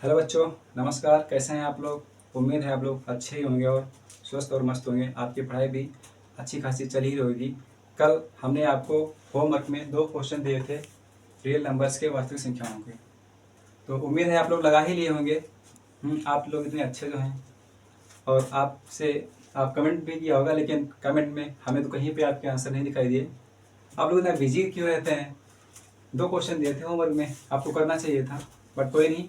Hello बच्चों, नमस्कार। कैसे हैं आप लोग। उम्मीद है आप लोग अच्छे ही होंगे और स्वस्थ और मस्त होंगे। आपकी पढ़ाई भी अच्छी खासी चल ही होगी। कल हमने आपको होमवर्क में 2 क्वेश्चन दिए थे रियल नंबर्स के, वास्तविक संख्याओं के। तो उम्मीद है आप लोग लगा ही लिए होंगे। आप लोग इतने अच्छे जो हैं, और आप कमेंट भी किया होगा, लेकिन कमेंट में हमें तो कहीं पे आपके आंसर नहीं दिखाई दिए। आप लोग इतना बिजी क्यों रहते हैं। 2 क्वेश्चन दिए थे होमवर्क में, आपको करना चाहिए था, बट कोई नहीं।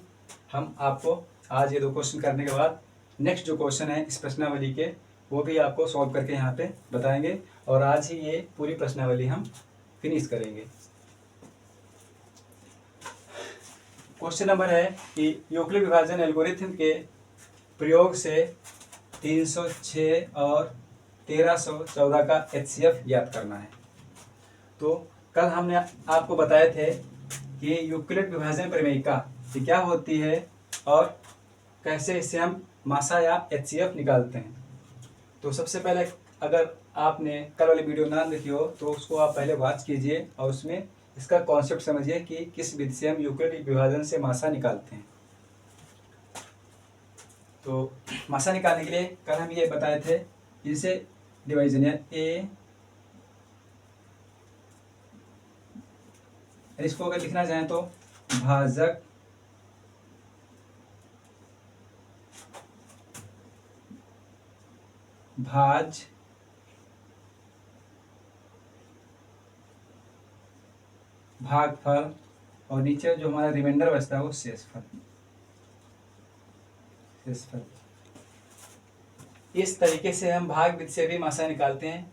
हम आपको आज ये 2 क्वेश्चन करने के बाद नेक्स्ट जो क्वेश्चन है इस प्रश्नावली के, वो भी आपको सॉल्व करके यहाँ पे बताएंगे, और आज ही ये पूरी प्रश्नावली हम फिनिश करेंगे। क्वेश्चन नंबर है कि यूक्लिड विभाजन एल्गोरिथम के प्रयोग से 306 और 1314 का HCF ज्ञात करना है। तो कल हमने आपको बताए थे कि यूक्लिड विभाजन प्रमेयिका ये क्या होती है और कैसे इससे हम मासा या HCF निकालते हैं। तो सबसे पहले, अगर आपने कल वाली वीडियो ना देखी हो तो उसको आप पहले वॉच कीजिए और उसमें इसका कॉन्सेप्ट समझिए कि किस विधि से हम यूक्लिड विभाजन से मासा निकालते हैं। तो मासा निकालने के लिए कल हम ये बताए थे, इसे डिवाइजन है ए, इसको अगर लिखना चाहें तो भाजक भाज भागफल, और नीचे जो हमारा रिमाइंडर बचता है वो शेषफल। इस तरीके से हम भाग विधि से भी मासा निकालते हैं।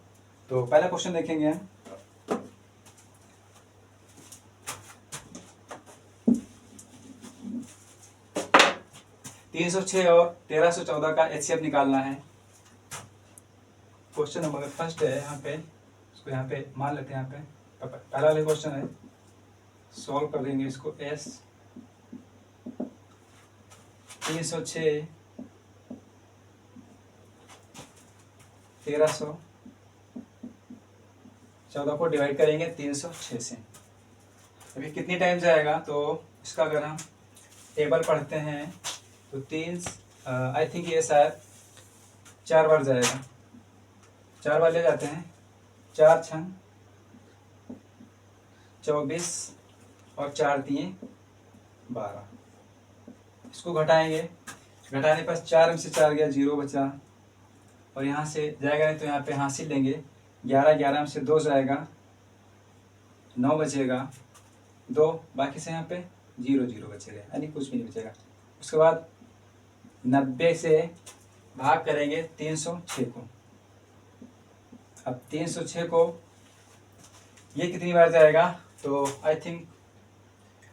तो पहला क्वेश्चन देखेंगे हम। तीन 306 और 1314 का HCF निकालना है। क्वेश्चन नंबर फर्स्ट है यहाँ पे, इसको यहाँ पे मान लेते हैं। यहाँ पे पहला वाला क्वेश्चन है, सॉल्व कर देंगे इसको। S 306 1314 को डिवाइड करेंगे 306 से। अभी कितनी टाइम जाएगा, तो इसका अगर हम टेबल पढ़ते हैं तो आई थिंक ये शायद 4 बार जाएगा। 4 बार ले जाते हैं, 4 छंग 24 और 4 तिये 12। इसको घटाएंगे, घटाने पर 4 में से 4 गया, 0 बचा, और यहाँ से जाएगा नहीं तो यहाँ पे हासिल लेंगे। 11 में से 2 जाएगा, 9 बचेगा, 2 बाकी से यहाँ पे 0 बचेगा, यानी कुछ भी नहीं बचेगा। उसके बाद 90 से भाग करेंगे 306 को। अब 306 को ये कितनी बार जाएगा, तो आई थिंक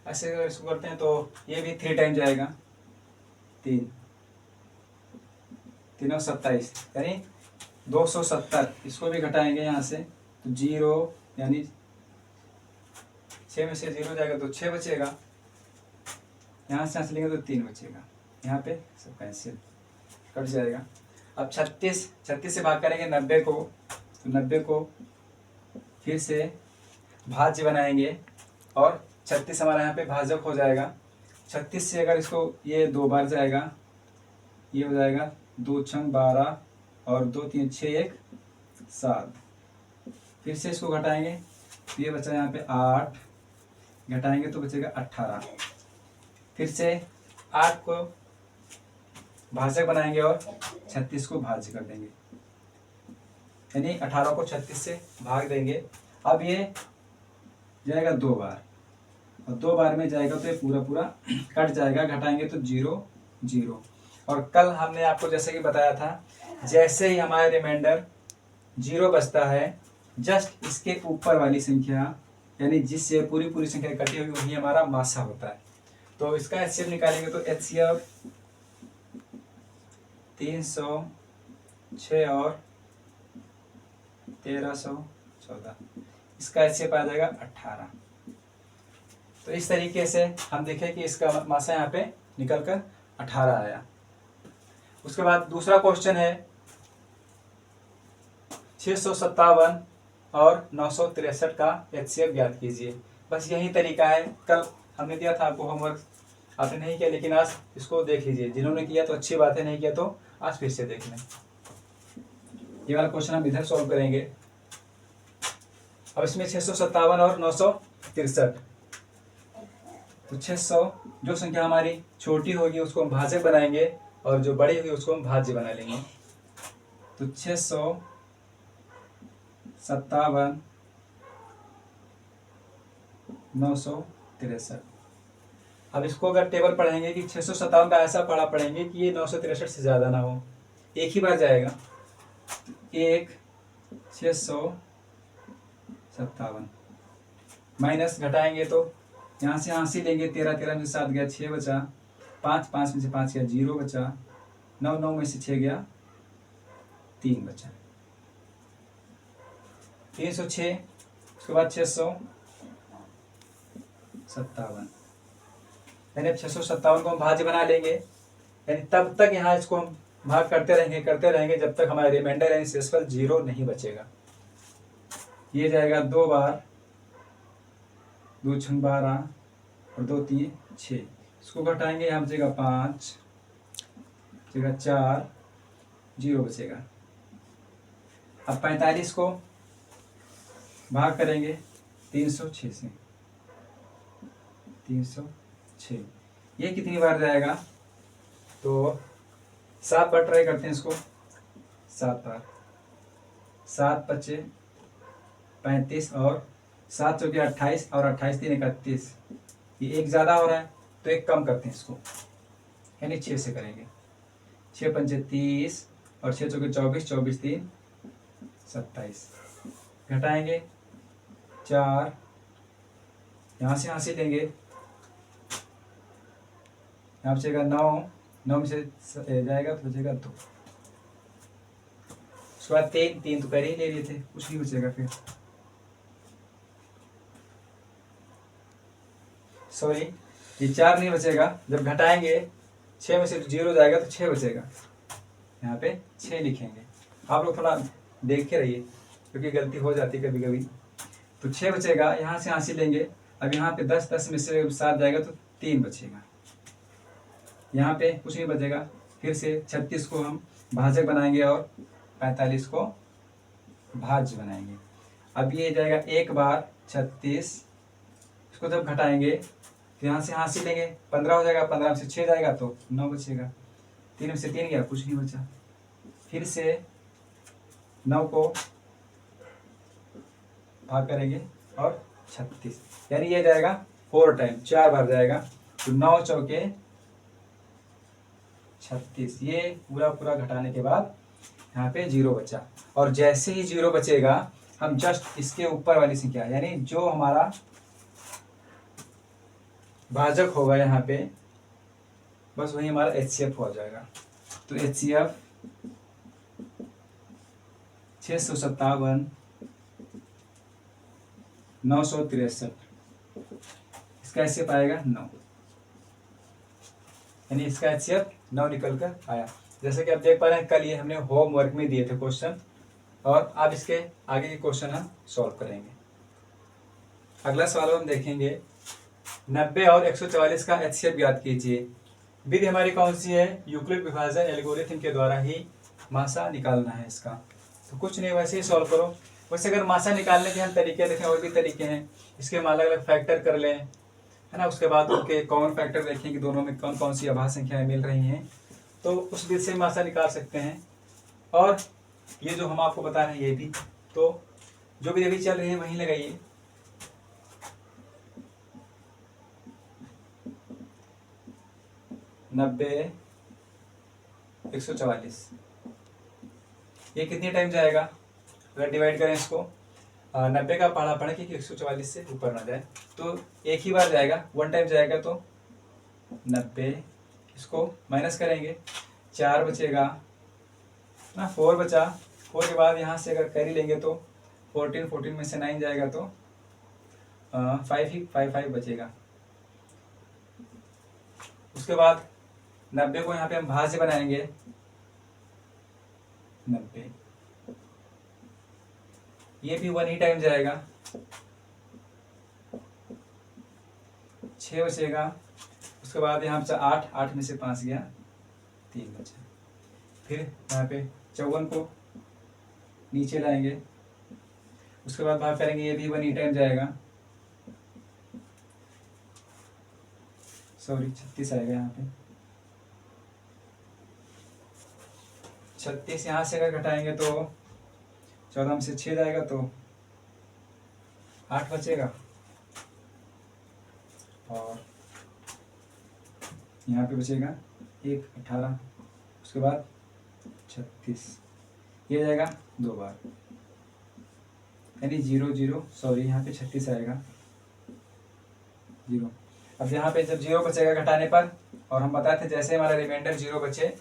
ऐसे अगर इसको करते हैं तो ये भी 3 टाइम जाएगा। 3 3 27, यानी 270। इसको भी घटाएंगे यहाँ से तो 0, यानी 6 में से 0 जाएगा तो 6 बचेगा। यहाँ से लेंगे तो 3 बचेगा, यहाँ पे सब कैंसिल कट जाएगा। अब 36 से भाग करेंगे 90 को, तो 90 को फिर से भाज्य बनाएंगे, और 36 हमारा यहाँ पे भाजक हो जाएगा। 36 से अगर इसको ये 2 बार जाएगा, ये हो जाएगा 2 छंग 12 और 2 3 6 1 7। फिर से इसको घटाएंगे तो ये बचा यहाँ पे 8, घटाएंगे तो बचेगा 18। फिर से 8 को भाजक बनाएंगे और 36 को भाज्य कर देंगे, यानी 18 को 36 से भाग देंगे। अब ये जाएगा 2 बार, और 2 बार में जाएगा तो ये पूरा कट जाएगा, घटाएंगे तो 0 और कल हमने आपको जैसे कि बताया था, जैसे ही हमारा रिमाइंडर 0 बचता है, जस्ट इसके ऊपर वाली संख्या, यानी जिससे पूरी संख्या कटी हुई, वही हमारा मासा होता है। तो इसका HCF निकालेंगे तो HCF 306 और 1314, इसका HCF आ जाएगा 18। तो इस तरीके से हम देखें कि इसका मासा यहाँ पे निकल कर 18 आया। उसके बाद दूसरा क्वेश्चन है 657 और 963 का HCF ज्ञात कीजिए। बस यही तरीका है, कल हमने दिया था आपको होमवर्क आपने नहीं किया लेकिन आज इसको देख लीजिए, जिन्होंने किया तो अच्छी बात है, नहीं किया तो आज फिर से देख लें। ये वाला क्वेश्चन हम इधर सॉल्व करेंगे। अब इसमें 657 और 963, तो 600 जो संख्या हमारी छोटी होगी उसको हम भाजक बनाएंगे और जो बड़ी होगी उसको हम भाज्य बना लेंगे। तो 657 963। अब इसको अगर टेबल पढ़ेंगे कि 657 का ऐसा पढ़ा पढ़ेंगे कि ये 963 से ज़्यादा ना हो, एक ही बार जाएगा। 657 माइनस घटाएंगे तो यहाँ से 80 लेंगे, 13 13 में से 7 गया, 6 बचा, 5 5 में से 5 गया, 0 बचा, 9 9 में से 6 गया, 3 बचा, 306। उसके बाद 657, यानी अब 657 को हम भाज्य बना लेंगे, यानी तब तक यहाँ इसको हम भाग करते रहेंगे जब तक हमारा रिमाइंडर यानी शेषफल 0 नहीं बचेगा। ये जाएगा 2 बार, 2 छंग 12 और 2 3 6। इसको घटाएंगे, यहाँ बचेगा 5, बचेगा 4, 0 बचेगा। अब 45 को भाग करेंगे 306 से, 306 ये कितनी बार जाएगा, तो 7 बार ट्राई करते हैं इसको, 7 बार, 7 बचे 35 और 7 चौके 28 और 28 3 31। ये एक ज़्यादा हो रहा है तो एक कम करते हैं इसको, यानी 6 से करेंगे। 6 पंचे 30 और 6 चौके 24, 24 3 27। घटाएंगे 4, यहाँ से हासिल लेंगे, यहाँ बचेगा 9, 9 में से जाएगा तो बचेगा 2। उसके बाद 3 3 तो पहले ही ले लिए थे, कुछ नहीं बचेगा फिर, सॉरी ये 4 नहीं बचेगा। जब घटाएंगे 6 में से 0 जाएगा तो 6 बचेगा, यहाँ पे 6 लिखेंगे। आप लोग थोड़ा देख के रहिए क्योंकि गलती हो जाती है कभी कभी। तो 6 बचेगा, यहाँ से हासिल लेंगे। अब यहाँ पे 10 10 में से 7 जाएगा तो 3 बचेगा, यहाँ पे कुछ नहीं बचेगा। फिर से 36 को हम भाजक बनाएंगे और 45 को भाज्य बनाएंगे। अब ये जाएगा 1 बार 36, इसको जब घटाएंगे तो यहाँ से हासिल लेंगे, 15 हो जाएगा, 15 में से 6 जाएगा तो 9 बचेगा, 3 में से 3 गया, कुछ नहीं बचा। फिर से 9 को भाग करेंगे और 36, यानी ये जाएगा 4 टाइम, 4 बार जाएगा। तो 9 चौके 36, ये पूरा पूरा घटाने के बाद यहाँ पे 0 बचा। और जैसे ही 0 बचेगा हम जस्ट इसके ऊपर वाली संख्या यानी जो हमारा भाजक होगा यहाँ पे, बस वही हमारा HCF हो जाएगा। तो HCF 657 963, इसका HCF आएगा 9, यानी इसका HCF 9 निकल कर आया। जैसे कि आप देख पा रहे हैं, कल ये हमने होमवर्क में दिए थे क्वेश्चन, और अब इसके आगे के क्वेश्चन हम सॉल्व करेंगे। अगला सवाल हम देखेंगे, 90 और 144 का HCF ज्ञात कीजिए। विधि हमारी कौन सी है, यूक्लिड विभाजन एल्गोरिथम के द्वारा ही मासा निकालना है इसका। तो कुछ नहीं, वैसे ही सॉल्व करो। वैसे अगर मासा निकालने के हम तरीके देखें, और भी तरीके हैं, इसके हम अलग अलग फैक्टर कर लें, है ना। उसके बाद उनके कॉमन फैक्टर देखें कि दोनों में कौन कौन सी अभाज्य संख्याएं मिल रही हैं, तो उस विधि से मासा निकाल सकते हैं। और ये जो हम आपको बता रहे हैं ये भी, तो जो भी विधि चल रही है वहीं लगाइए। नब्बे 144, ये कितनी टाइम जाएगा अगर डिवाइड करें इसको। 90 का पढ़ा पढ़े कि 144 से ऊपर ना जाए, तो एक ही बार जाएगा, 1 टाइम जाएगा। तो 90, इसको माइनस करेंगे, 4 बचेगा ना, 4 बचा। 4 के बाद यहाँ से अगर कैरी लेंगे तो 14 में से 9 जाएगा तो 5 बचेगा। उसके बाद 90 को यहाँ पे हम भाज्य बनाएंगे, 90, ये भी 1 ही टाइम जाएगा, 6 बचेगा। उसके बाद यहाँ पे 8, 8 में से 5 गया, 3 बचा। फिर यहाँ पे 54 को नीचे लाएंगे, उसके बाद भाग करेंगे, ये भी 1 ही टाइम जाएगा, सॉरी 36 आएगा यहाँ पे। 36 यहाँ से अगर घटाएंगे तो 14 में से 6 जाएगा तो 8 बचेगा, और यहाँ पे बचेगा 1, 18, उसके बाद 36, ये जाएगा 2 बार, यानी 0 0, सॉरी यहाँ पे 36 आएगा 0। अब यहाँ पे जब 0 बचेगा घटाने पर, और हम बताए थे जैसे हमारा रिमाइंडर 0 बचे,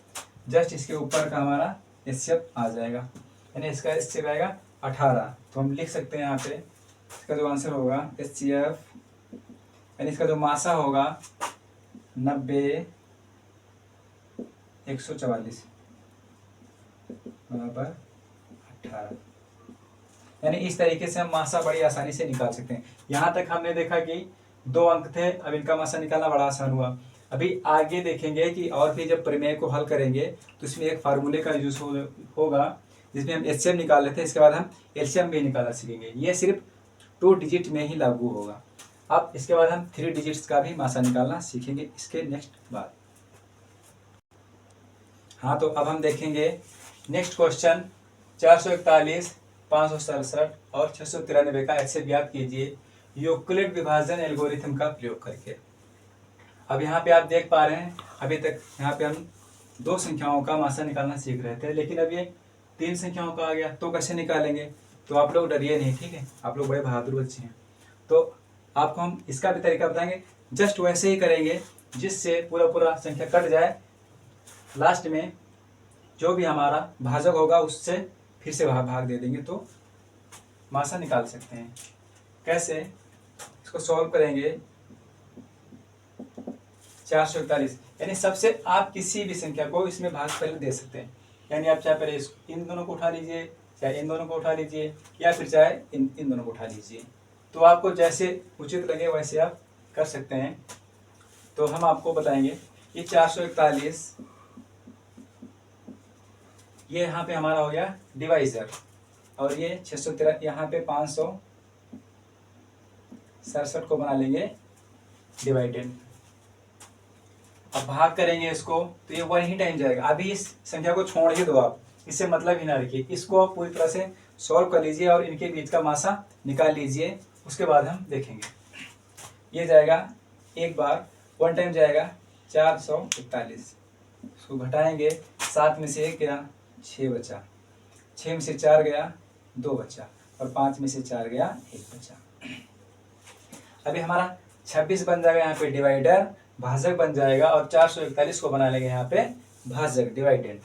जस्ट इसके ऊपर का हमारा एचसीएफ आ जाएगा, यानी इसका एचसीएफ आएगा 18। तो हम लिख सकते हैं यहाँ पे इसका जो आंसर होगा एचसीएफ, यानी इसका जो मासा होगा 90 144 बराबर 18। यानी इस तरीके से हम मासा बड़ी आसानी से निकाल सकते हैं। यहाँ तक हमने देखा कि 2 अंक थे, अब इनका मासा निकालना बड़ा आसान हुआ। अभी आगे देखेंगे कि और भी जब प्रमेय को हल करेंगे तो इसमें एक फार्मूले का यूज होगा जिसमें हम एचसीएफ निकाल लेते हैं, इसके बाद हम एलसीएम भी निकालना सीखेंगे। ये सिर्फ 2 डिजिट में ही लागू होगा। अब इसके बाद हम 3 डिजिट्स का भी मासा निकालना सीखेंगे इसके नेक्स्ट बाद। हाँ, तो अब हम देखेंगे नेक्स्ट क्वेश्चन 441, 567 और 693 का एचसीएफ ज्ञात कीजिए यूक्लिड विभाजन एल्गोरिथम का प्रयोग करके। अब यहाँ पे आप देख पा रहे हैं, अभी तक यहाँ पे हम 2 संख्याओं का मासा निकालना सीख रहे थे, लेकिन अब ये 3 संख्याओं का आ गया, तो कैसे निकालेंगे? तो आप लोग डरिए नहीं, ठीक है, आप लोग बड़े बहादुर बच्चे हैं। तो आपको हम इसका भी तरीका बताएंगे, जस्ट वैसे ही करेंगे जिससे पूरा संख्या कट जाए, लास्ट में जो भी हमारा भाजक होगा उससे फिर से भाग दे देंगे तो मासा निकाल सकते हैं। कैसे? इसको सॉल्व करेंगे 441, यानी सबसे आप किसी भी संख्या को इसमें भाग पहले दे सकते हैं, यानी आप चाहे पहले इन दोनों को उठा लीजिए, चाहे इन दोनों को उठा लीजिए, या फिर चाहे इन दोनों को उठा लीजिए, तो आपको जैसे उचित लगे वैसे आप कर सकते हैं। तो हम आपको बताएंगे ये 441, ये यहाँ पे हमारा हो गया डिवाइजर, और ये 613 यहाँ पे 567 को बना लेंगे डिवाइडेड। अब भाग करेंगे इसको तो ये 1 ही टाइम जाएगा। अभी इस संख्या को छोड़ ही दो आप, इससे मतलब ही ना रखिए, इसको आप पूरी तरह से सॉल्व कर लीजिए और इनके बीच का मासा निकाल लीजिए, उसके बाद हम देखेंगे। ये जाएगा एक बार 1 टाइम जाएगा 441, इसको घटाएंगे, 7 में से 1 गया 6 बचा, 6 में से 4 गया 2 बचा, और 5 में से 4 गया 1 बचा। अभी हमारा 26 बन जाएगा यहाँ पे डिवाइडर, भाजक बन जाएगा, और 441 को बना लेंगे यहाँ पे भाजक डिवाइडेड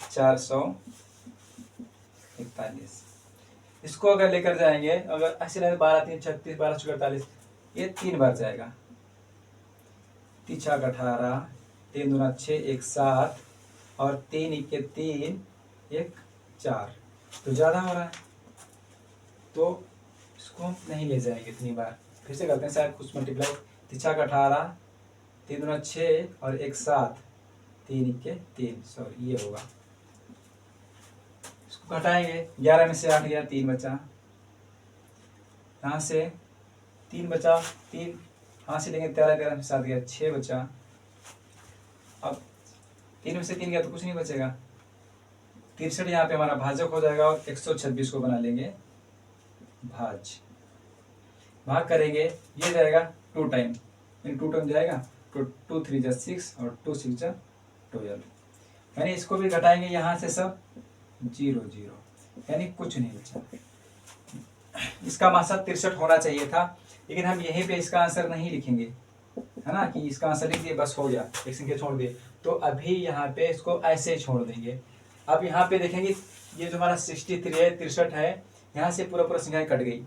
441। इसको अगर लेकर जाएंगे, अगर ऐसे लगे 12 3 36, 12 4 48, ये 3 बार जाएगा, 3 6 18, 3 दूना 6, 1 7, और 3 1 3, 1 4, तो ज़्यादा हो रहा है, तो इसको हम नहीं ले जाएंगे इतनी बार। फिर से करते हैं, शायद कुछ मल्टीप्लाई, 3 6 18, 3 दूना 6 और 1 7, 3 1 3, सॉरी ये होगा। इसको घटाएंगे, 11 में से 8 गया 3 बचा, यहाँ से 3 बचा, 3 यहाँ से लेंगे 13, 13 में से 7 गया 6 बचा। अब 3 में से 3 गया तो कुछ नहीं बचेगा, 63 यहाँ पे हमारा भाजक हो जाएगा, और 126 को बना लेंगे भाग करेंगे, ये जाएगा 2 टाइम, 2 टाइम जाएगा, तो 2 3 जा 6 और 2 6 जा 12, यानी इसको भी घटाएंगे, यहाँ से सब 0 0, यानी कुछ नहीं बचा। इसका मासा 63 होना चाहिए था, लेकिन हम यहीं पे इसका आंसर नहीं लिखेंगे, है ना, कि इसका आंसर लिख दिए बस हो गया, एक संख्या छोड़ दिए, तो अभी यहाँ पे इसको ऐसे छोड़ देंगे। अब यहाँ पे देखेंगे ये जो हमारा 63 है, 63 है, यहाँ से पूरा संख्या कट गई।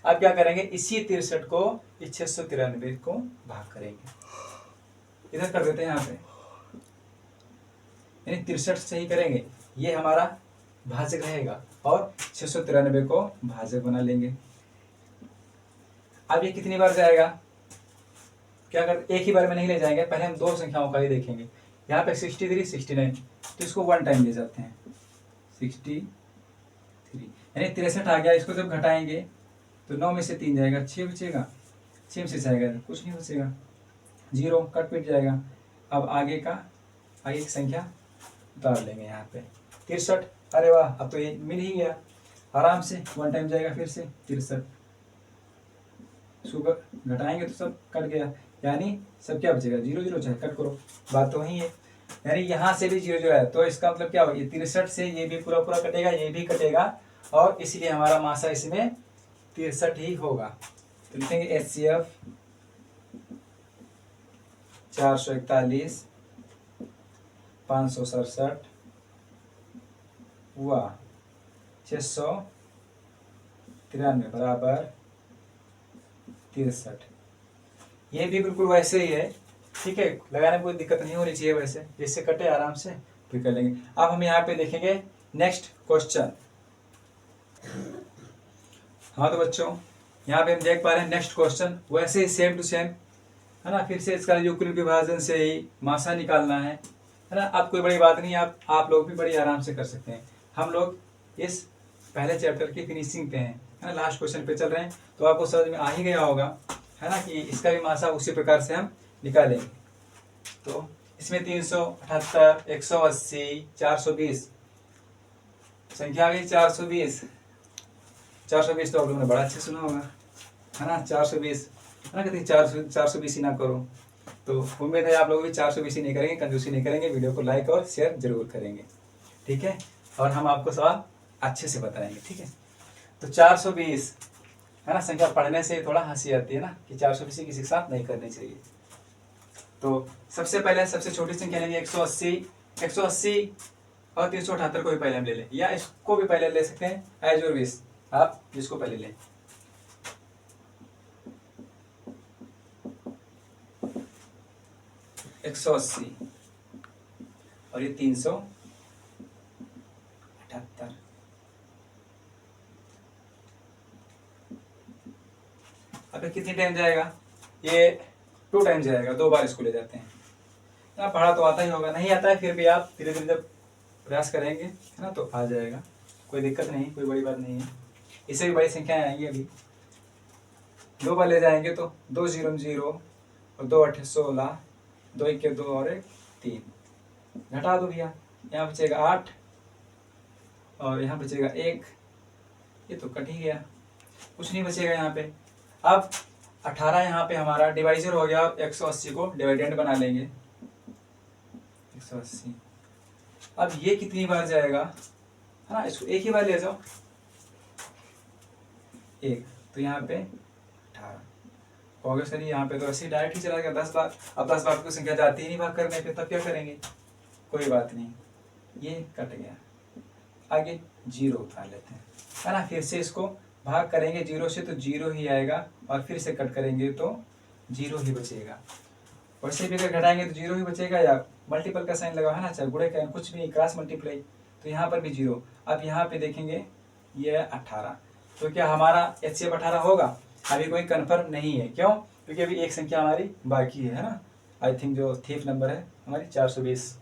अब क्या करेंगे, इसी 63 को इस 693 को भाग करेंगे, इधर कर देते हैं यहाँ पे, यानी 63 से ही करेंगे, ये हमारा भाजक रहेगा, और 693 को भाजक बना लेंगे। अब ये कितनी बार जाएगा, क्या करते, एक ही बार में नहीं ले जाएंगे, पहले हम दो संख्याओं का ही देखेंगे। यहाँ पे 63 69, तो इसको 1 टाइम ले जाते हैं। 63 यानी 63 आ गया। इसको जब घटाएंगे तो 9 में से 3 जाएगा, 6 बचेगा, 6 में से जाएगा कुछ नहीं बचेगा, 0 कट पिट जाएगा। अब आगे की संख्या उतार लेंगे यहाँ पे 63। अरे वाह, अब तो ये मिल ही गया आराम से, 1 टाइम जाएगा फिर से 63। सुगर घटाएंगे तो सब कट गया, यानी सब क्या बचेगा, 0 0, चाहे कट करो, बात तो वही है। यानी यहाँ से भी 0 0 है, तो इसका मतलब क्या होगा, ये 63 से ये भी पूरा पूरा कटेगा, ये भी कटेगा, और इसलिए हमारा मासा इसमें 63 ही होगा। तो लिखेंगे HCF 441 567 हुआ 693 बराबर 63। ये भी बिल्कुल वैसे ही है, ठीक है, लगाने में कोई दिक्कत नहीं होनी चाहिए, वैसे जिससे कटे आराम से फिर कर लेंगे। अब हम यहाँ पे देखेंगे नेक्स्ट क्वेश्चन। हाँ तो बच्चों, यहाँ पे हम देख पा रहे हैं नेक्स्ट क्वेश्चन, वैसे ही सेम टू सेम है ना। फिर से इसका यूक्लिड विभाजन से ही मासा निकालना है ना। अब कोई बड़ी बात नहीं, आप लोग भी बड़ी आराम से कर सकते हैं। हम लोग इस पहले चैप्टर की फिनिशिंग पे हैं, है ना, लास्ट क्वेश्चन पे चल रहे हैं, तो आपको समझ में आ ही गया होगा, है ना, कि इसका भी मासा उसी प्रकार से हम निकालेंगे। तो इसमें 378 180 420 संख्या आ गई 420। 420 तो आप लोगों ने बड़ा अच्छे सुना होगा, है ना, 420, है ना, कहते 420 ही ना करो। तो उम्मीद है आप लोग भी 420 ही नहीं करेंगे, कंजूसी नहीं करेंगे, वीडियो को लाइक और शेयर जरूर करेंगे, ठीक है, और हम आपको सवाल अच्छे से बताएंगे, ठीक है। तो 420, है ना, संख्या पढ़ने से थोड़ा हंसी आती है ना, कि 420 किसी के साथ नहीं करनी चाहिए। तो सबसे पहले सबसे छोटी संख्या लेंगे 180 और 378 को भी पहले हम ले लें, या इसको भी पहले ले सकते हैं, एज योर विश, आप जिसको पहले लें। एक 180 और ये 378। अब कितनी टाइम जाएगा, ये 2 टाइम जाएगा, 2 बार इसको ले जाते हैं ना। पढ़ा तो आता ही होगा, नहीं आता है फिर भी आप धीरे धीरे जब प्रयास करेंगे, है ना, तो आ जाएगा, कोई दिक्कत नहीं, कोई बड़ी बात नहीं है। इससे भी बड़ी संख्याएं आएंगी, अभी 2 बार ले जाएंगे तो 2 0 0 और 2 8 16, 2 1 2 और 1 3, घटा दो भैया, यहाँ बचेगा 8 और यहाँ बचेगा 1, ये तो कट ही गया, कुछ नहीं बचेगा यहाँ पे। अब 18 यहाँ पे हमारा डिवाइजर हो गया, 180 को डिवाइडेंड बना लेंगे 180। अब ये कितनी बार जाएगा, है ना, इसको एक ही बार ले जाओ, 1, तो यहाँ पे 18 हो गया। सर यहाँ पे तो ऐसे ही डायरेक्ट ही चला गया 10 बार। अब 10 बार की संख्या जाती ही नहीं भाग करने पे, तब क्या करेंगे, कोई बात नहीं, ये कट गया, आगे 0 उतार लेते हैं, है ना। फिर से इसको भाग करेंगे 0 से तो 0 ही आएगा, और फिर से कट करेंगे तो 0 ही बचेगा। वैसे भी अगर घटाएंगे तो 0 ही बचेगा, या मल्टीपल का साइन लगा है ना, चाहे गुणे का कुछ भी, क्रॉस मल्टीप्लाई, तो यहाँ पर भी 0। अब यहाँ पे देखेंगे ये 18, तो क्या हमारा HCF 18 होगा, अभी कोई कंफर्म नहीं है, क्यों, क्योंकि अभी एक संख्या हमारी बाकी है ना। आई थिंक जो थीफ नंबर है हमारी 420,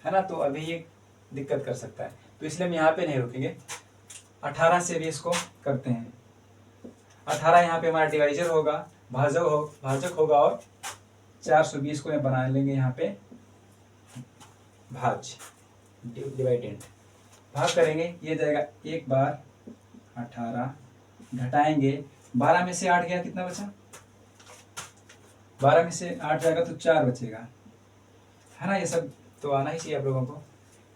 है ना, तो अभी ये दिक्कत कर सकता है, तो इसलिए हम यहाँ पे नहीं रुकेंगे, 18 से भी इसको करते हैं। 18 यहाँ पे हमारा डिवाइजर होगा, भाजक होगा, और 420 को बना लेंगे यहाँ पे भाज्य, डिवाइडेंड, भाग करेंगे, ये जाएगा 1 बार 18, घटाएंगे 12 में से 8 गया, कितना बचा, 12 में से 8 जाएगा तो 4 बचेगा, है ना, ये सब तो आना ही चाहिए आप लोगों को।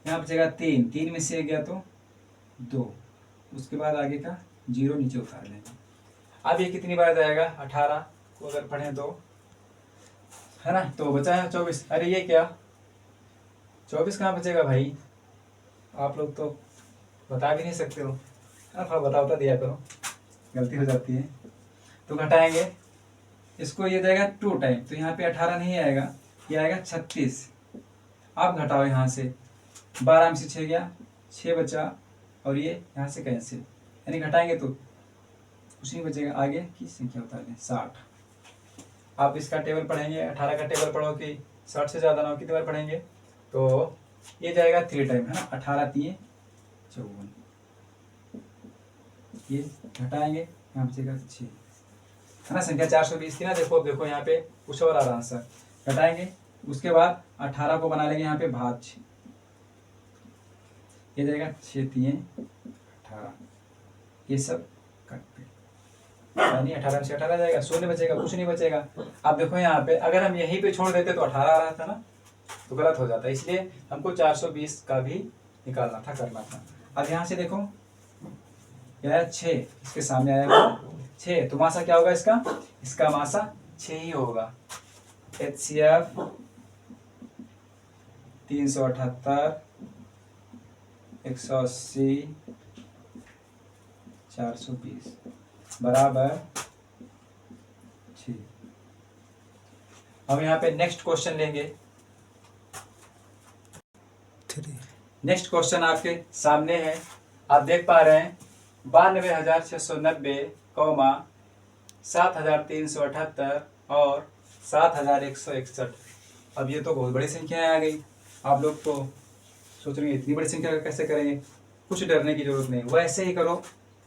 यहाँ बचेगा 3 में से गया तो 2, उसके बाद आगे का 0 नीचे उतार लेंगे। अब ये कितनी बार जाएगा, 18 को अगर पढ़ें तो, है ना, तो बचा है 24। अरे ये क्या, 24 कहाँ बचेगा भाई, आप लोग तो बता भी नहीं सकते हो, है ना, थोड़ा बता दिया करो, गलती हो जाती है। तो घटाएंगे इसको, ये जाएगा 2 टाइम, तो यहाँ पे 18 नहीं आएगा, ये आएगा 36। आप घटाओ यहाँ से, 12 में से 6 गया, 6 बचा, और ये यहाँ से कैंसिल, यानी घटाएंगे तो कुछ नहीं बचेगा, आगे की संख्या उतार लें 60। आप इसका टेबल पढ़ेंगे, 18 का टेबल पढ़ो कि 60 से ज़्यादा ना हो, कितनी बार पढ़ेंगे, तो ये जाएगा 3 टाइम, है ना, 18 3 54, ये घटाएंगे, यहाँ पे जाएगा 6, है ना, संख्या 420 थी ना, देखो देखो यहाँ पे कुछ और आ रहा आंसर, घटाएंगे, उसके बाद 18 को बना लेंगे यहाँ पे भाज्य, ये जाएगा 6 3 18, ये सब कट पे, यानी 18 से 18 जाएगा, शून्य बचेगा, कुछ नहीं बचेगा। अब देखो यहाँ पे अगर हम यहीं पे छोड़ देते तो 18 आ रहा था ना, तो गलत हो जाता, इसलिए हमको 420 का भी निकालना था, करना था। अब यहाँ से देखो क्या है 6, इसके सामने आया 6, तो मासा क्या होगा इसका, इसका मासा 6 ही होगा। HCF 378 180 420 बराबर 6। हम यहाँ पे नेक्स्ट क्वेश्चन लेंगे। नेक्स्ट क्वेश्चन आपके सामने है, आप देख पा रहे हैं 92,690, 7,378 और 7,161। अब ये तो बहुत बड़ी संख्याएं आ गई, आप लोग तो सोच रहे हैं इतनी बड़ी संख्या कैसे करेंगे, कुछ डरने की जरूरत नहीं, वैसे ही करो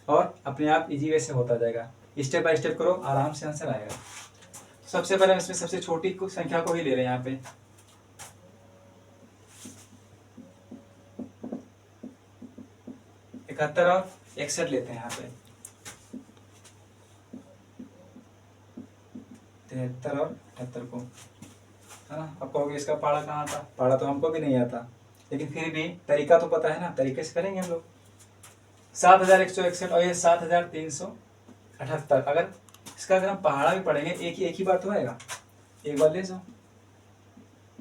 और अपने आप इजी वे से होता जाएगा, स्टेप बाय स्टेप करो, आराम से आंसर आएगा। सबसे पहले इसमें सबसे छोटी संख्या को ही ले रहे हैं यहाँ पे, इकहत्तर और 61 लेते हैं यहाँ पे, 73 और 78 को, है ना। अब कहोगे इसका पाड़ा कहाँ था, पाड़ा तो हमको भी नहीं आता, लेकिन फिर भी तरीका तो पता है ना, तरीके से करेंगे हम लोग। 7,161 और ये 7,378, अगर इसका अगर हम पहाड़ा भी पढ़ेंगे एक ही बार तो आएगा, एक बार ले जाओ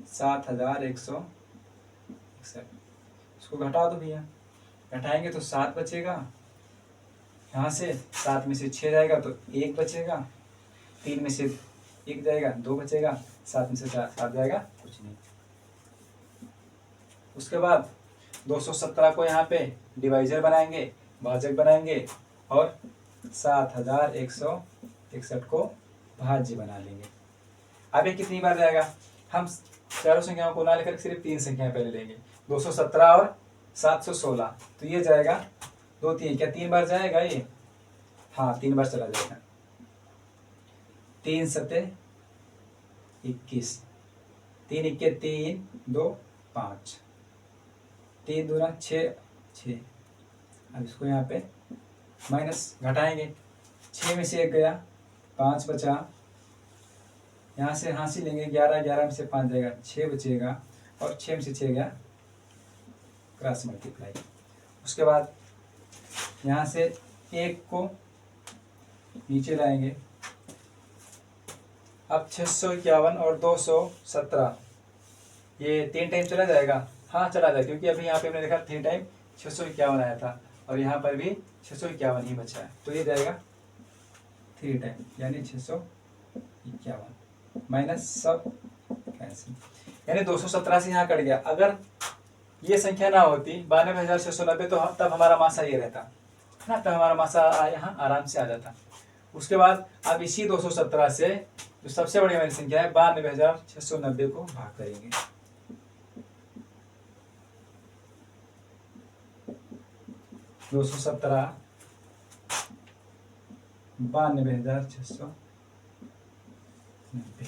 7,161, इसको घटा दो भैया, घटाएंगे तो 7 बचेगा, यहाँ से 7 में से 6 जाएगा तो 1 बचेगा, 3 में से 1 जाएगा 2 बचेगा, 7 में से 7 जाएगा कुछ नहीं। उसके बाद 217 को यहाँ पे डिवाइजर बनाएंगे, भाजक बनाएंगे और 7,161 को भाज्य बना लेंगे। अब ये कितनी बार जाएगा, हम चारों संख्याओं को ना लेकर सिर्फ 3 संख्याएं पहले लेंगे, 217 और 716, तो ये जाएगा 2 3, क्या 3 बार जाएगा ये, हाँ 3 बार चला जाएगा, 3 सते 21, 3 इक्के 3 2 5, 3 दूना 6 6। अब इसको यहाँ पे माइनस घटाएंगे, 6 में से 1 गया, 5 बचा, यहाँ से हाँसी लेंगे 11, 11 में से 5 जाएगा 6 बचेगा, और 6 में से 6 गया, क्रॉस मल्टीप्लाई। उसके बाद यहाँ से 1 को नीचे लाएंगे, अब 651 और 217, ये 3 टाइम चला जाएगा, हाँ चला जाएगा, क्योंकि अभी यहाँ पे हमने देखा 3 टाइम 651 आया था और यहाँ पर भी 651 ही बचा है, तो ये जाएगा 3 टाइम यानी 651 माइनस सब कैंसिल, यानी 217 से यहाँ कट गया। अगर ये संख्या ना होती 92,690 तो तब हमारा मासा ये रहता, है ना, तब हमारा मासा यहाँ आराम से आ जाता। उसके बाद अब इसी 217 से जो सबसे बड़ी हमारी संख्या है 92,690 को भाग करेंगे, 217 92,690,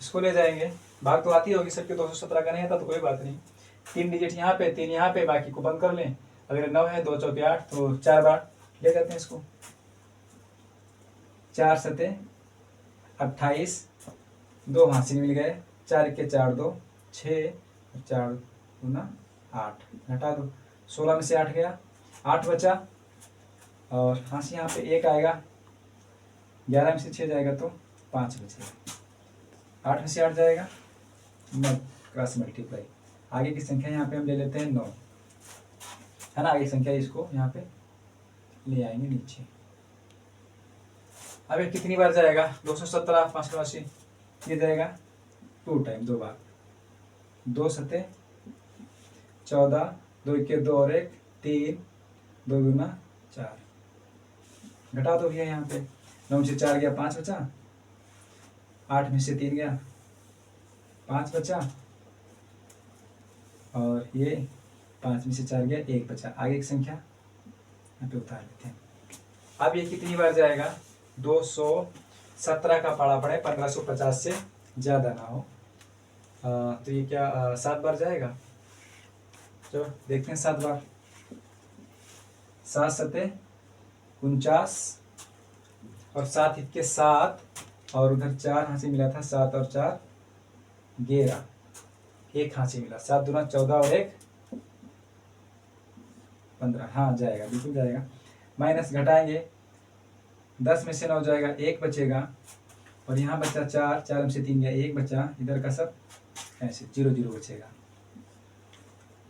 इसको ले जाएंगे, भाग तो आती होगी सबके, 217 का नहीं आता तो कोई बात नहीं, 3 डिजिट यहाँ पे 3 यहाँ पे, बाकी को बंद कर लें, अगर 9 है 2 चौके 8 तो 4 बार ले जाते हैं इसको, 4 सते 28, 2 हासिल मिल गए, 4 इक्के 4 2 6, 4 दूना 8, घटा दो, 16 में से 8 गया, 8 बचा, और हांसी यहाँ पे 1 आएगा, 11 में से 6 जाएगा तो 5 बचेगा, 8 में से 8 जाएगा, क्रॉस मल्टीप्लाई, आगे की संख्या यहाँ पे हम ले लेते हैं 9, है ना, आगे की संख्या इसको यहाँ पे ले आएंगे नीचे। अब ये कितनी बार जाएगा, 217 580, ये जाएगा 2 टाइम, 2 बार, 2 सते 14, 2 इक्के 2 और 1 3, 2 दूना 4, घटा दो भैया यहाँ पे, 9 से 4 गया 5 बचा, 8 में से 3 गया, 5 बचा, और ये 5 में से 4 गया, 1 बचा। आगे की संख्या यहाँ पे उतार लेते हैं। अब ये कितनी बार जाएगा? 217 का पाड़ा पड़े, 1550 से ज़्यादा ना हो। तो ये क्या 7 बार जाएगा? चलो देखते हैं 7 बार। 7 सते 49 और 7 इक्के 7, और उधर 4 हाथ से मिला था, 7 और 4 11, 1 हाथ से मिला, 7 दूना 14 और 1 15। हाँ जाएगा, बिल्कुल जाएगा। माइनस घटाएंगे, 10 में से 9 जाएगा, 1 बचेगा, और यहाँ बचा 4, 4 में से 3 गया, 1 बचा, इधर का सब ऐसे 0 0 बचेगा।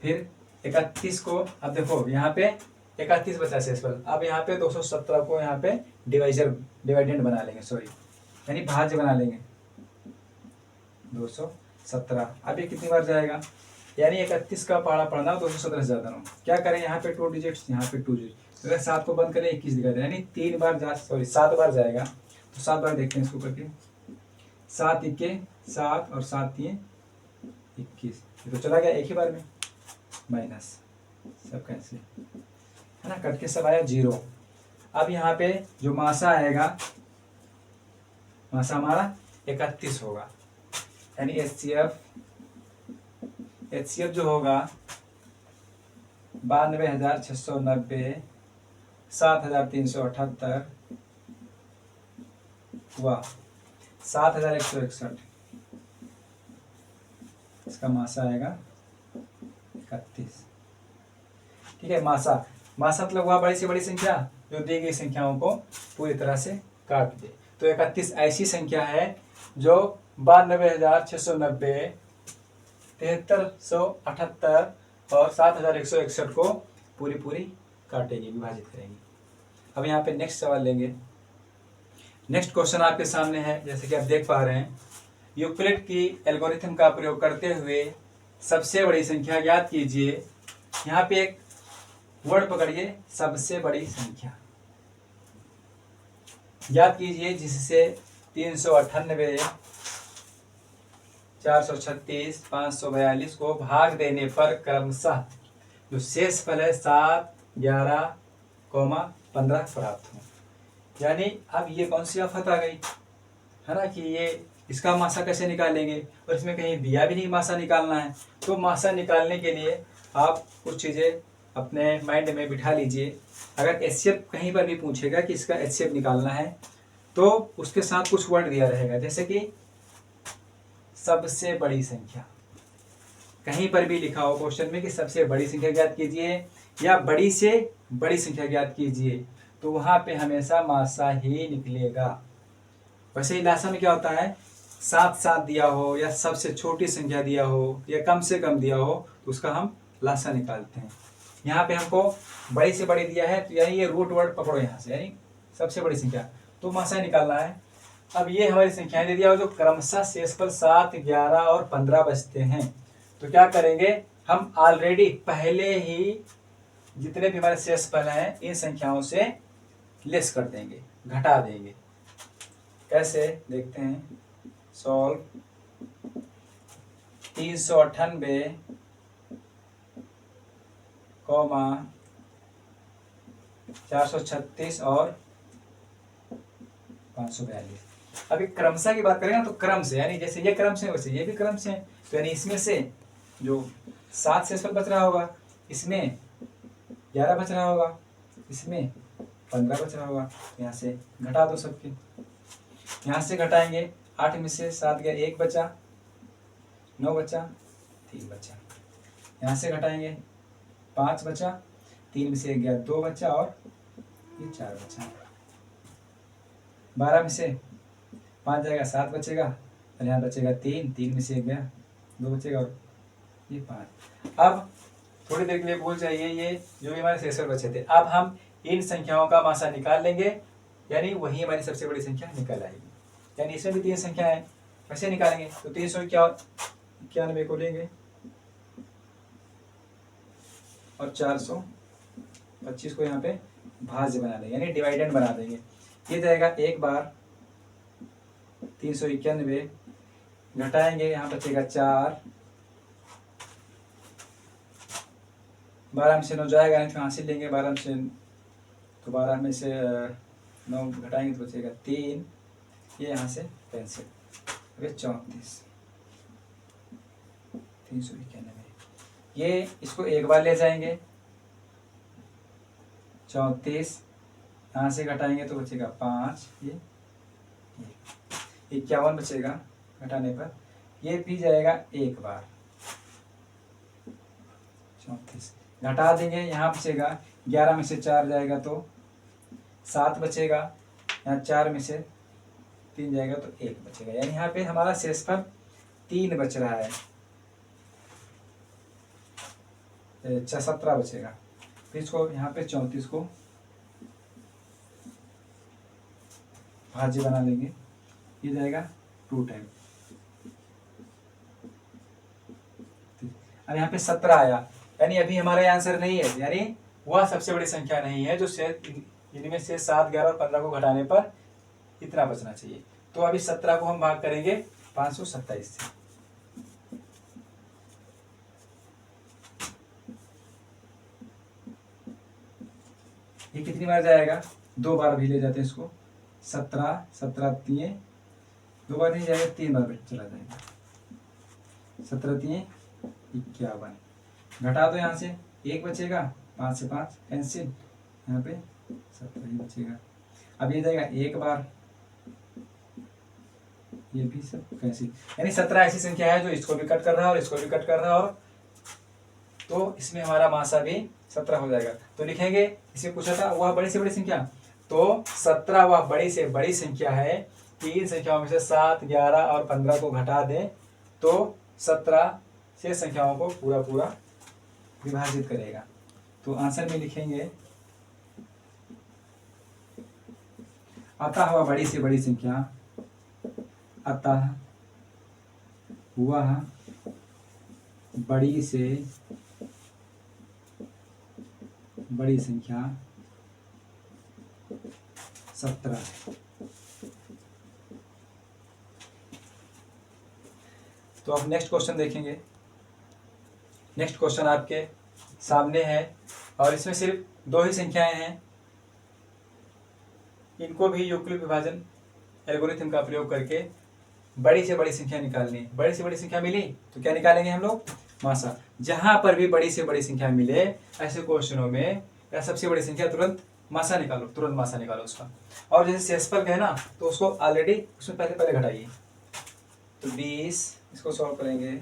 फिर 31 को, अब देखो यहाँ पे 31 बचा शेषफल। अब यहाँ पे 217 को यहाँ पे डिवाइडेंड बना लेंगे, सॉरी यानी भाज्य बना लेंगे। 217, अब ये कितनी बार जाएगा? यानी 31 का पहाड़ा पढ़ना 217 से ज़्यादा ना। क्या करें? यहाँ पे 2 डिजिट्स, यहाँ पे 2 डिजिट, अगर 7 को बंद करें 21 दिखा दे, यानी 3 बार जा, सॉरी 7 बार जाएगा। तो 7 बार देखते हैं इसको करके। 7 इक्के 7 और 7 3 21, ये तो चला गया एक ही बार में, माइनस सब कैंसिल है ना, कट के सब आया 0। अब यहाँ पे जो मासा आएगा, मासा हमारा 31 होगा, यानी एचसीएफ जो होगा 92,690, 7,378 हुआ, 7,161, इसका मासा आएगा 31। ठीक है, मासा मतलब हुआ बड़ी से बड़ी संख्या जो दी गई संख्याओं को पूरी तरह से काट दे। तो 31 ऐसी संख्या है जो 92,690, 7378 और 7,161 को पूरी काटेगी, विभाजित करेंगी। अब यहाँ पे नेक्स्ट सवाल लेंगे। नेक्स्ट क्वेश्चन आपके सामने है, जैसे कि आप देख पा रहे हैं, यूक्लिड की एल्गोरिथम का प्रयोग करते हुए सबसे बड़ी संख्या ज्ञात कीजिए। यहाँ पे एक वर्ड पकड़िए, सबसे बड़ी संख्या ज्ञात कीजिए जिससे 398, 436, 542 को भाग देने पर क्रमशः जो शेष फल है 7, 11, 15 प्राप्त हो। यानी अब ये कौन सी आफत आ गई है ना, कि ये इसका मासा कैसे निकालेंगे, और इसमें कहीं दिया भी नहीं मासा निकालना है। तो मासा निकालने के लिए आप कुछ चीज़ें अपने माइंड में बिठा लीजिए। अगर एचसीएफ कहीं पर भी पूछेगा कि इसका एचसीएफ निकालना है, तो उसके साथ कुछ वर्ड दिया रहेगा, जैसे कि सबसे बड़ी संख्या। कहीं पर भी लिखा हो क्वेश्चन में कि सबसे बड़ी संख्या ज्ञात कीजिए या बड़ी से बड़ी संख्या ज्ञात कीजिए, तो वहां पे हमेशा मासा ही निकलेगा। वैसे ही लासा में क्या होता है, 7 दिया हो या सबसे छोटी संख्या दिया हो या कम से कम दिया हो, तो उसका हम लासा निकालते हैं। यहाँ पे हमको बड़ी से बड़ी दिया है, तो यानी ये रूट वर्ड पकड़ो यहाँ से, यानी सबसे बड़ी संख्या, तो मासा निकालना है। अब ये हमारी संख्याएं दे दिया हो जो क्रमशः शेषफल 7, 11 और 15 बचते हैं। तो क्या करेंगे, हम ऑलरेडी पहले ही जितने भी हमारे शेषफल हैं इन संख्याओं से लेस कर देंगे, घटा देंगे। कैसे देखते हैं, सॉल्व 398, 436 और 542। अभी क्रमशः की बात करें ना, तो क्रम से, यानी जैसे ये क्रम से वैसे ये भी क्रम से है। तो यानी इसमें से जो 7 शेषफल बच रहा होगा, इसमें 11 बच रहा होगा, इसमें 15 बच रहा होगा। यहाँ से घटा दो सबके, यहाँ से घटाएंगे, 8 में से 7 गया, 1 बचा, 9 बचा, 3 बचा। यहाँ से घटाएंगे, 5 बचा, 3 में से 1 गया, 2 बचा, और ये 4 बचा। 12 में से 5 जाएगा, 7 बचेगा, और यहाँ बचेगा 3, 3 में से 1 गया, 2 बचेगा, और ये 5। अब थोड़ी देर के लिए भूल जाइए ये जो भी हमारे शेषफल बचे थे। अब हम इन संख्याओं का मासा निकाल लेंगे, यानी वही हमारी सबसे बड़ी संख्या निकल आएगी। यानी इसमें भी 3 संख्या है, कैसे निकालेंगे, तो 391 को लेंगे और 425 को यहाँ पे भाज्य बना देंगे, यानी डिवाइडेंड बना देंगे। ये जाएगा 1 बार, 391 घटाएंगे, यहाँ बचेगा 4, 12 में से 9 जाएगा नहीं तो हासिल लेंगे, 12 में से तो 12 में से 9 घटाएंगे तो बचेगा 3, ये यहाँ से कैंसिल। अभी 34, 391, ये इसको एक बार ले जाएंगे, 34 यहाँ से घटाएंगे तो बचेगा 5, ये 51 बचेगा घटाने पर, ये भी जाएगा एक बार, 34 घटा देंगे, यहाँ बचेगा 11 में से 4 जाएगा तो 7 बचेगा, यहाँ 4 में से 3 जाएगा तो 1 बचेगा, यानी यहाँ पे हमारा शेषफल 3 बच रहा है, 17 बचेगा। फिर इसको यहाँ पे 34 को भाज्य बना लेंगे, ये जाएगा 2 टाइम। अब यहाँ पे 17 आया, यानी अभी हमारा आंसर नहीं है, यानी वह सबसे बड़ी संख्या नहीं है जो इनमें से 7, 11 और 15 को घटाने पर इतना बचना चाहिए। तो अभी 17 को हम भाग करेंगे 527 से, ये कितनी बार जाएगा, 2 बार भी ले जाते हैं इसको, 17, 17 3, 2 बार नहीं जाएगा, 3 बार चला जाएगा, 17 3 51, घटा दो यहाँ से 1 बचेगा, 5 से 5 कैंसिल, यहाँ पे 17 ही बचेगा। अब ये जाएगा 1 बार, ये भी सब कैंसिल, यानी 17 ऐसी संख्या है जो इसको भी कट कर रहा है और इसको भी कट कर रहा है, और तो इसमें हमारा मासा भी 17 हो जाएगा। तो लिखेंगे, इसे पूछा था वह बड़ी से बड़ी संख्या, तो 17 वह बड़ी से बड़ी संख्या है, 3 संख्याओं में से 7, 11 और 15 को घटा दें तो 17 से संख्याओं को पूरा पूरा विभाजित करेगा। तो आंसर में लिखेंगे, अतः वह बड़ी से बड़ी संख्या, अतः वह बड़ी से बड़ी संख्या 17। तो अब नेक्स्ट क्वेश्चन देखेंगे। नेक्स्ट क्वेश्चन आपके सामने है और इसमें सिर्फ 2 ही संख्याएं हैं, इनको भी युक्लिड विभाजन एल्गोरिथम का प्रयोग करके बड़ी से बड़ी संख्या निकालनी। बड़ी से बड़ी संख्या मिली तो क्या निकालेंगे हम लोग, मासा। जहां पर भी बड़ी से बड़ी संख्या मिले ऐसे क्वेश्चनों में या सबसे बड़ी संख्या तुरंत मासा निकालो, तुरंत मासा निकालो उसका। और जैसे शेषफल का है ना, तो उसको ऑलरेडी उसमें पहले घटाइए। तो 20, इसको सॉल्व करेंगे,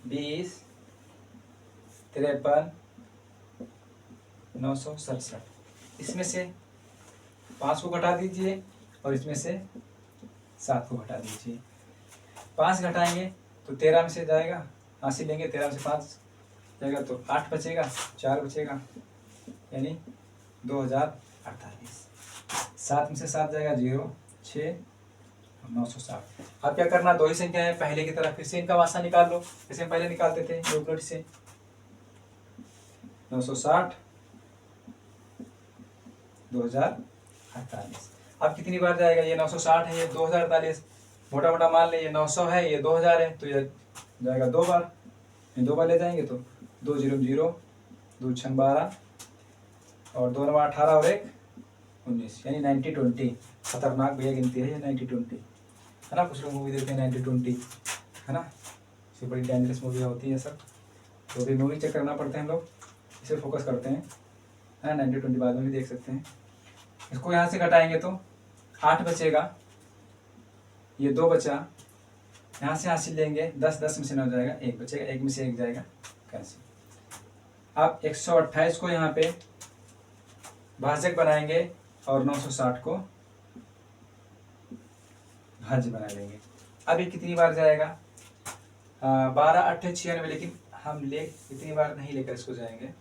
20 53 967, इसमें से 5 को घटा दीजिए और इसमें से 7 को घटा दीजिए। 5 घटाएंगे तो 13 में से जाएगा, हासिल लेंगे, 13 में से 5 जाएगा तो 8 बचेगा, 4 बचेगा, यानी 2048। 7 में से 7 जाएगा 0, 6 और 960। अब क्या करना, 2 ही संख्या है पहले की तरह, फिर से इनका मासा निकाल लो जैसे हम पहले निकालते थे यूक्लिड से। 960 2048। अब कितनी बार जाएगा, ये 960 है, ये 2048, मोटा मोटा मान ले, ये 900 है, ये 2000 है, तो ये जाएगा 2 बार, ये 2 बार ले जाएंगे तो 2 0 0, 2 6 12 और 2 9 18 और 1 19, यानी 90 20। खतरनाक भैया गिनती है ये 90 20, है ना। कुछ लोग मूवी देखते हैं 90 20, है ना, इससे बड़ी डेंजरस मूवियाँ होती है सब, तो भी मूवी चेक करना पड़ता है, हम लोग इसे फोकस करते हैं, है ना। 90 20 बाद में भी देख सकते हैं। इसको यहाँ से घटाएंगे तो 8 बचेगा, ये 2 बचा, यहाँ से हासिल लेंगे, 10 10 में से 9 जाएगा, 1 बचेगा, 1 में से 1 जाएगा, कैंसिल। अब 128 को यहाँ पे भाजक बनाएंगे और 960 को भाज्य बना लेंगे। अब ये कितनी बार जाएगा, 12 8 96, लेकिन हम इतनी बार नहीं लेकर इसको जाएंगे,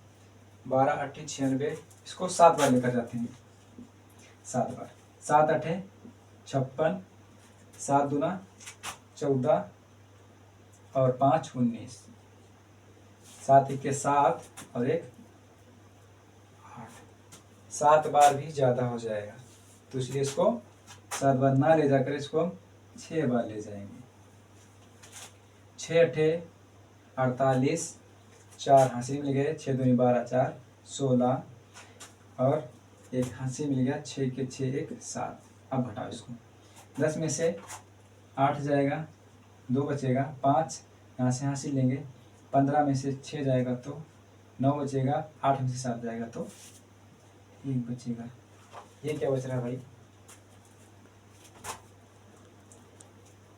12 8 96, इसको 7 बार लेकर जाते हैं, 7 बार, 7 8 56, 7 दूना 14 और 5 19, 7 1 7 और 1 8, 7 बार भी ज़्यादा हो जाएगा, तो इसलिए इसको 7 बार ना ले जाकर इसको हम 6 बार ले जाएंगे। 6 अठे 48, 4 हाँसी मिल गए, 6 दूनी 12, 4 16 और एक हाँसी मिल गया, 6 के 6 1 7। अब घटाओ इसको, 10 में से 8 जाएगा, 2 बचेगा, 5 यहाँ से हाँसी लेंगे, 15 में से 6 जाएगा तो 9 बचेगा, 8 में से 7 जाएगा तो 1 बचेगा। ये क्या बच रहा है भाई?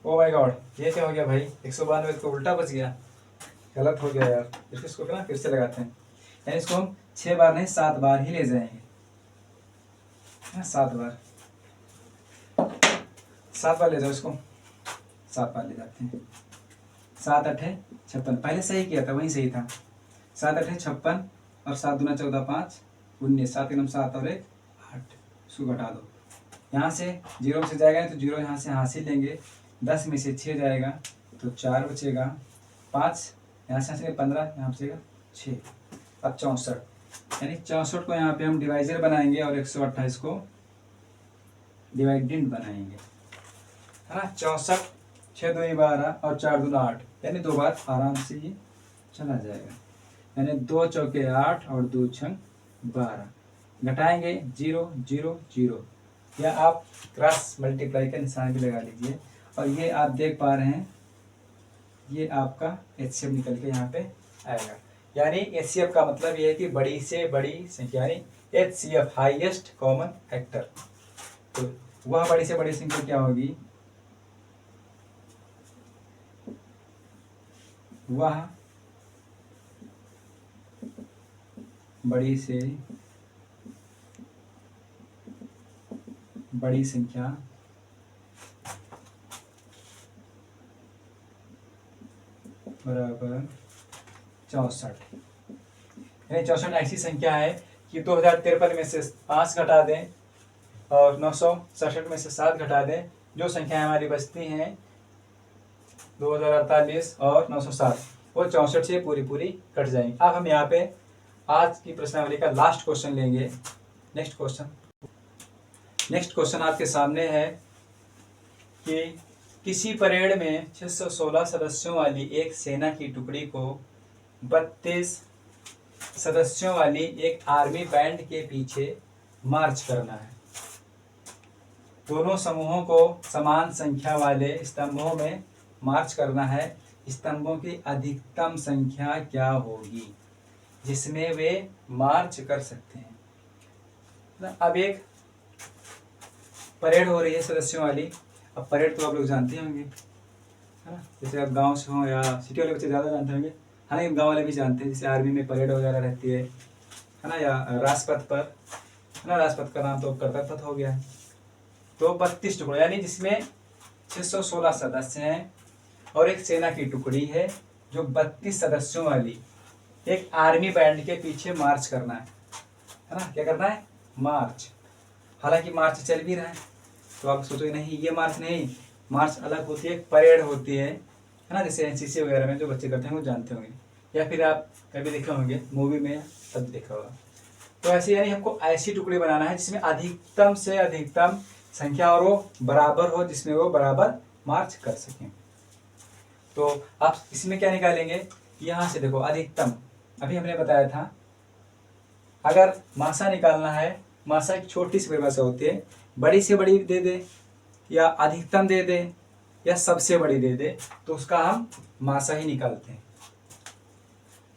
ओ माय गॉड, ये क्या हो गया भाई? 192 तो उल्टा बच गया, गलत हो गया यार। इसको ना फिर से लगाते हैं, यानी इसको हम 6 बार नहीं 7 बार ही ले जाएंगे। 7 बार, 7 बार ले जाओ इसको, 7 बार ले जाते हैं। 7 अठे 56, पहले सही किया था, वही सही था। 7 अठे 56 और 7 दूना 14 5 19, 7 एकम 7 और 1 8। इसको घटा दो, यहाँ से 0 में से जाएगा तो 0 यहाँ से हासिल लेंगे, 10 में से 6 जाएगा तो 4 बचेगा, 5 यहाँ से हासिल 15, यहाँ बचेगा 6। अब 64, यानी 64 को यहाँ पे हम डिवाइजर बनाएंगे और 128 को डिवाइडेंड बनाएंगे, है ना। 64, 6 दूनी 12 और 4 दूना 8, यानी 2 बार आराम से ये चला जाएगा, यानी 2 चौके 8 और 2 छंग 12। घटाएंगे 0 0 0, या आप क्रॉस मल्टीप्लाई का निशान भी लगा लीजिए। और ये आप देख पा रहे हैं, ये आपका HCF निकल के यहाँ पे आएगा। यानी HCF का मतलब ये है कि बड़ी से बड़ी संख्या, यानी HCF हाईएस्ट कॉमन फैक्टर। तो वह बड़ी से बड़ी संख्या क्या होगी? वह बड़ी से बड़ी संख्या बराबर 64। यानी 64 ऐसी संख्या है कि 2053 में से 5 घटा दें और 967 में से 7 घटा दें, जो संख्या हमारी बचती हैं 2048 और 907, वो 64 से पूरी पूरी कट जाएंगी। अब हम यहाँ पे आज की प्रश्नावली का लास्ट क्वेश्चन लेंगे। नेक्स्ट क्वेश्चन आपके सामने है कि किसी परेड में 616 सदस्यों वाली एक सेना की टुकड़ी को 32 सदस्यों वाली एक आर्मी बैंड के पीछे मार्च करना है। दोनों समूहों को समान संख्या वाले स्तंभों में मार्च करना है। स्तंभों की अधिकतम संख्या क्या होगी जिसमें वे मार्च कर सकते हैं? अब एक परेड हो रही है सदस्यों वाली। अब परेड तो आप लोग जानते होंगे, है ना। जैसे आप गांव से हो या सिटी वाले बच्चे ज़्यादा जानते होंगे, हालांकि गांव वाले भी जानते हैं। जैसे आर्मी में परेड वगैरह रहती है ना, या राजपथ पर, है ना। राजपथ का नाम तो कर्तव्य पथ हो गया है। तो 32 टुकड़े, यानी जिसमें 616 सदस्य हैं और एक सेना की टुकड़ी है जो 32 सदस्यों वाली एक आर्मी बैंड के पीछे मार्च करना है ना। क्या करना है? मार्च। हालांकि मार्च चल भी रहा है, तो आप सोचोगे नहीं ये मार्च नहीं, मार्च अलग होती है, परेड होती है ना। जैसे एनसीसी वगैरह में जो बच्चे करते हैं वो जानते होंगे, या फिर आप कभी देखे होंगे मूवी में, तब देखा होगा। तो ऐसे यानी हमको ऐसी टुकड़ी बनाना है जिसमें अधिकतम से अधिकतम संख्या और वो बराबर हो, जिसमें वो बराबर मार्च कर सकें। तो आप इसमें क्या निकालेंगे? यहाँ से देखो, अधिकतम अभी हमने बताया था, अगर मासा निकालना है, मासा एक छोटी सी परिभाषा होती है, बड़ी से बड़ी दे दे या अधिकतम दे दे या सबसे बड़ी दे दे, तो उसका हम मासा ही निकालते हैं।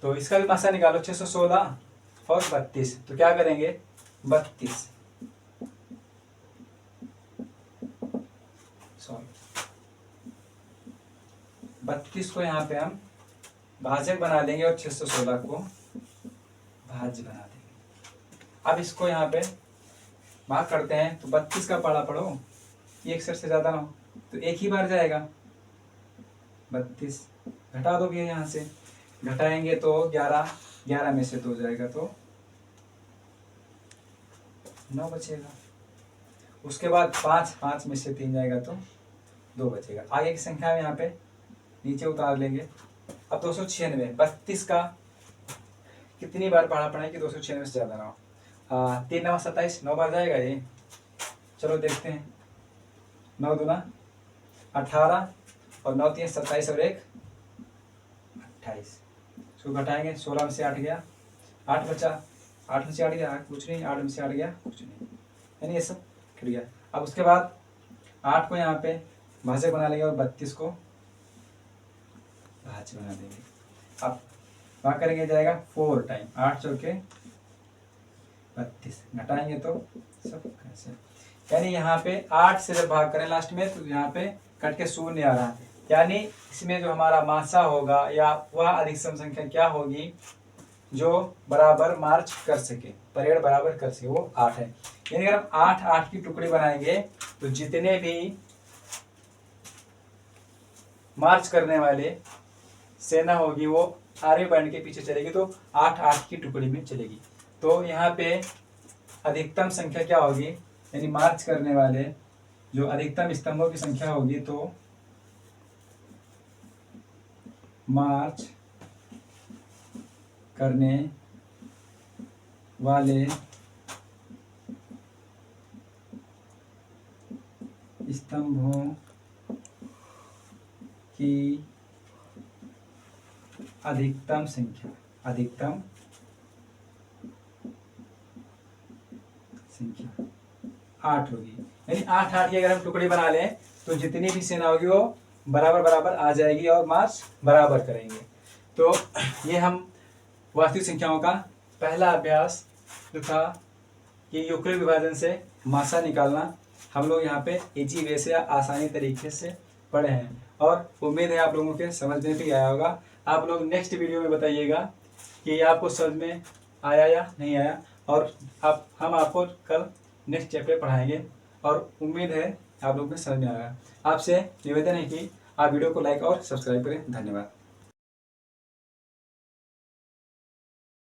तो इसका भी मासा निकालो, 616 और 32, तो क्या करेंगे? 32 को यहाँ पे हम भाजक बना देंगे और 616 को भाज्य बना देंगे। अब इसको यहाँ पे भाग करते हैं, तो 32 का पढ़ा पढ़ो, एक से ज्यादा ना हो तो एक ही बार जाएगा। 32 घटा दो भैया, यहाँ से घटाएंगे तो 11 में से 2 जाएगा तो 9 बचेगा। उसके बाद 5 में से 3 जाएगा तो 2 बचेगा। आगे की संख्या में यहाँ पे नीचे उतार लेंगे। अब 296, 32 का कितनी बार पढ़ा पड़ा है कि 296 से ज्यादा ना हो। 3 9 27, 9 बार जाएगा ये, चलो देखते हैं। 9 दूना 18 और 9 3 27 और 1 28। इसको घटाएंगे, 16 में से 8 गया, 8 बचा, 8 में से 8 गया कुछ नहीं, 8 में से 8 गया कुछ नहीं, यानी ये सब कट गया। अब उसके बाद 8 को यहाँ पे भाजक बना लेंगे और 32 को भाज्य बना देंगे। अब वहाँ करेंगे, जाएगा 4 टाइम, 8 चौके 32, घटाएंगे तो सब कैसे, यानी यहाँ पे 8 से जब भाग करें लास्ट में तो यहाँ पे कट के 0 आ रहा है, यानी इसमें जो हमारा मासा होगा या वह अधिकतम संख्या क्या होगी जो बराबर मार्च कर सके, परेड बराबर कर सके, वो 8 है। यानी अगर हम 8 की टुकड़ी बनाएंगे तो जितने भी मार्च करने वाले सेना होगी वो आर्मी बैंड के पीछे चलेगी, तो 8 की टुकड़ी में चलेगी। तो यहाँ पे अधिकतम संख्या क्या होगी, यानी मार्च करने वाले जो अधिकतम स्तंभों की संख्या होगी, तो मार्च करने वाले स्तंभों की अधिकतम संख्या 8 होगी। यानी 8 की अगर हम टुकड़ी बना लें तो जितनी भी सेना होगी वो बराबर बराबर आ जाएगी और मार्च बराबर करेंगे। तो ये हम वास्तविक संख्याओं का पहला अभ्यास जो था कि यूक्लिड विभाजन से मासा निकालना, हम लोग यहाँ पे इजी वे से आसानी तरीके से पढ़े हैं और उम्मीद है आप लोगों के समझ में भी आया होगा। आप लोग नेक्स्ट वीडियो में बताइएगा कि आपको समझ में आया या नहीं आया, और हम आपको कल नेक्स्ट चैप्टर पढ़ाएंगे और उम्मीद है आप लोगों को समझ में आएगा। आपसे निवेदन है कि आप वीडियो को लाइक और सब्सक्राइब करें। धन्यवाद।